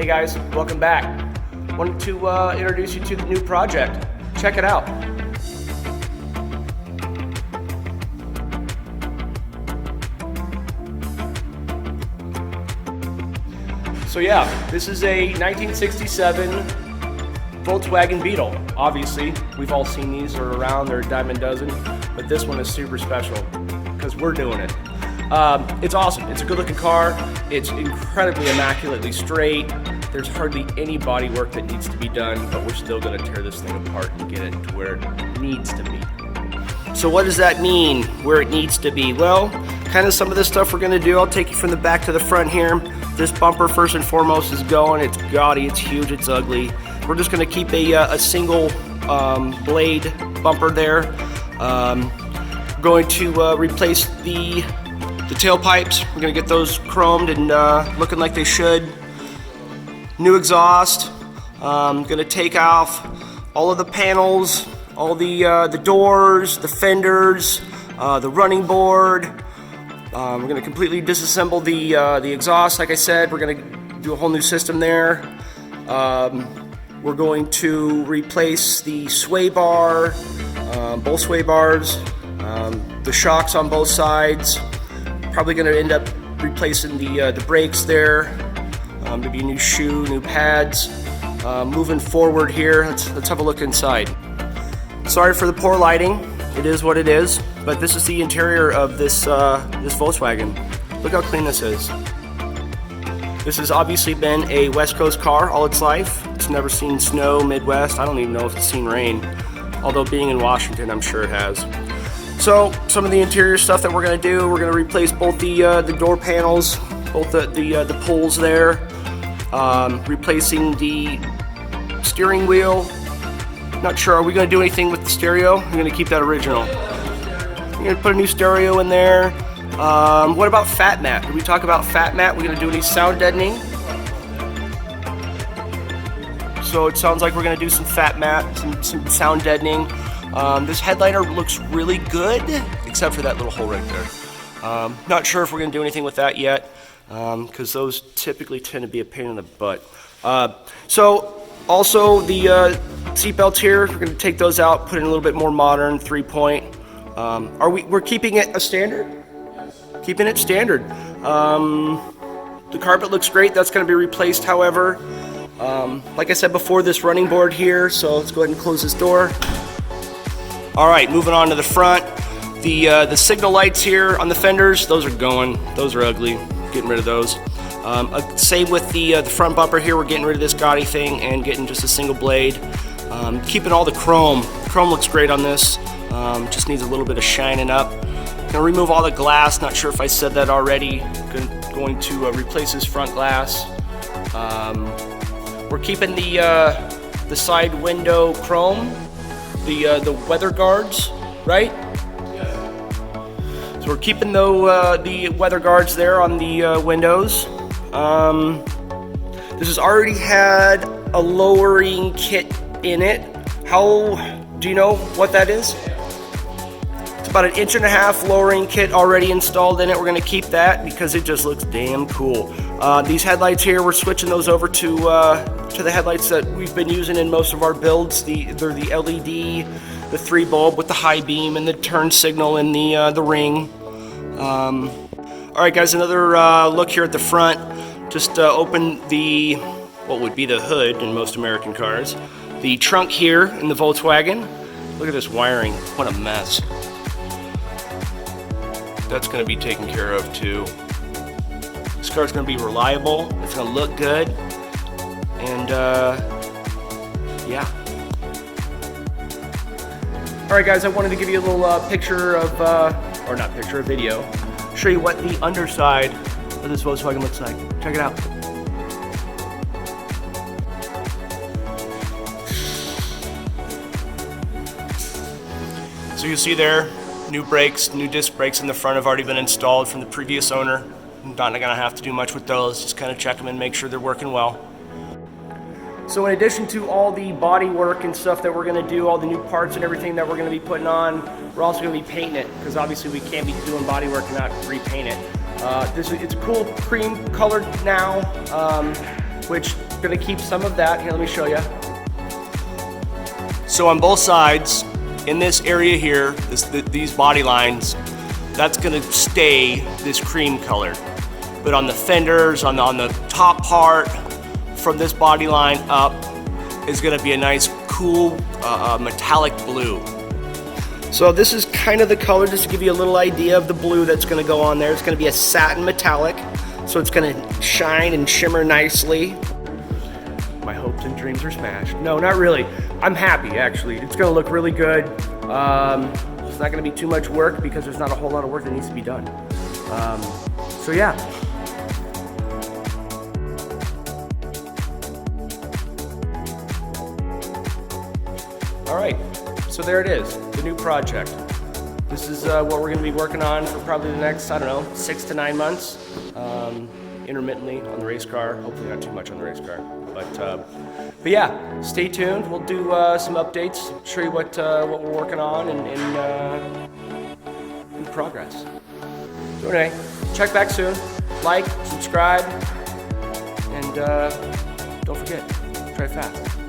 guys, welcome back. Wanted to introduce you to the new project. Check it out. So yeah, this is a 1967 Volkswagen Beetle. Obviously, we've all seen these, they're around, they're a dime a dozen, but this one is super special because we're doing it. It's awesome. It's a good looking car. It's incredibly immaculately straight. There's hardly any body work that needs to be done, but we're still gonna tear this thing apart and get it to where it needs to be. So what does that mean, where it needs to be? Well, kind of some of the stuff we're gonna do. I'll take you from the back to the front here. This bumper, first and foremost, is going. It's gaudy, it's huge, it's ugly. We're just gonna keep a single blade bumper there. Going to replace the tailpipes. We're gonna get those chromed and looking like they should. New exhaust. Gonna take off all of the panels, all the doors, the fenders, the running board. We're gonna completely disassemble the exhaust. Like I said, we're gonna do a whole new system there. We're going to replace the sway bar, both sway bars, the shocks on both sides. Probably going to end up replacing the brakes there. Maybe a new shoe, new pads. Moving forward here, let's have a look inside. Sorry for the poor lighting. It is what it is. But this is the interior of this Volkswagen. Look how clean this is. This has obviously been a West Coast car all its life. It's never seen snow, Midwest. I don't even know if it's seen rain. Although being in Washington, I'm sure it has. So some of the interior stuff that we're going to do, we're going to replace both the door panels, both the pulls there, replacing the steering wheel. Not sure, are we going to do anything with the stereo? We're going to keep that original. We're going to put a new stereo in there. What about fat mat? Did we talk about fat mat? We're going to do any sound deadening. So it sounds like we're going to do some fat mat, some sound deadening. This headliner looks really good, except for that little hole right there. Not sure if we're going to do anything with that yet, because those typically tend to be a pain in the butt. So also the seat belts here, we're going to take those out, put in a little bit more modern 3-point. We're keeping it a standard? Keeping it standard. The carpet looks great. That's going to be replaced, however. Like I said before, this running board here, so let's go ahead and close this door. All right, moving on to the front. The signal lights here on the fenders, those are going. Those are ugly. Getting rid of those. Same with the front bumper here. We're getting rid of this gaudy thing and getting just a single blade. Keeping all the chrome. Chrome looks great on this. Just needs a little bit of shining up. Gonna remove all the glass. Not sure if I said that already. Going to replace this front glass. We're keeping the side window chrome. The weather guards, right? Yes. So we're keeping the weather guards there on the windows. This has already had a lowering kit in it. Do you know what that is? It's about 1.5 inch lowering kit already installed in it. We're gonna keep that because it just looks damn cool. These headlights here, we're switching those over to the headlights that we've been using in most of our builds. They're the LED, the 3 bulb with the high beam and the turn signal in the ring. All right, guys, another look here at the front. Just open what would be the hood in most American cars. The trunk here in the Volkswagen. Look at this wiring, what a mess. That's gonna be taken care of too. This car's gonna be reliable, it's gonna look good, and yeah. All right, guys, I wanted to give you a little picture of, or not picture, a video. Show you what the underside of this Volkswagen looks like. Check it out. So you see there, new brakes, new disc brakes in the front have already been installed from the previous owner. I'm not gonna have to do much with those, just kind of check them and make sure they're working well. So in addition to all the body work and stuff that we're gonna do, all the new parts and everything that we're gonna be putting on, we're also gonna be painting it, because obviously we can't be doing body work and not repaint it. It's a cool cream colored now. which I'm gonna keep some of that. Here, let me show you. So on both sides, in this area here, these body lines, that's gonna stay this cream color. But on the fenders, on the top part, from this body line up, is gonna be a nice, cool, metallic blue. So this is kind of the color, just to give you a little idea of the blue that's gonna go on there. It's gonna be a satin metallic, so it's gonna shine and shimmer nicely. My hopes and dreams are smashed. No, not really. I'm happy, actually. It's gonna look really good. It's not gonna be too much work because there's not a whole lot of work that needs to be done. So yeah. All right, so there it is, the new project. This is what we're gonna be working on for probably the next, I don't know, 6 to 9 months. Intermittently on the race car, hopefully not too much on the race car. But yeah, stay tuned. We'll do some updates, show you what we're working on and in progress. So anyway, check back soon. Like, subscribe, and don't forget, drive fast.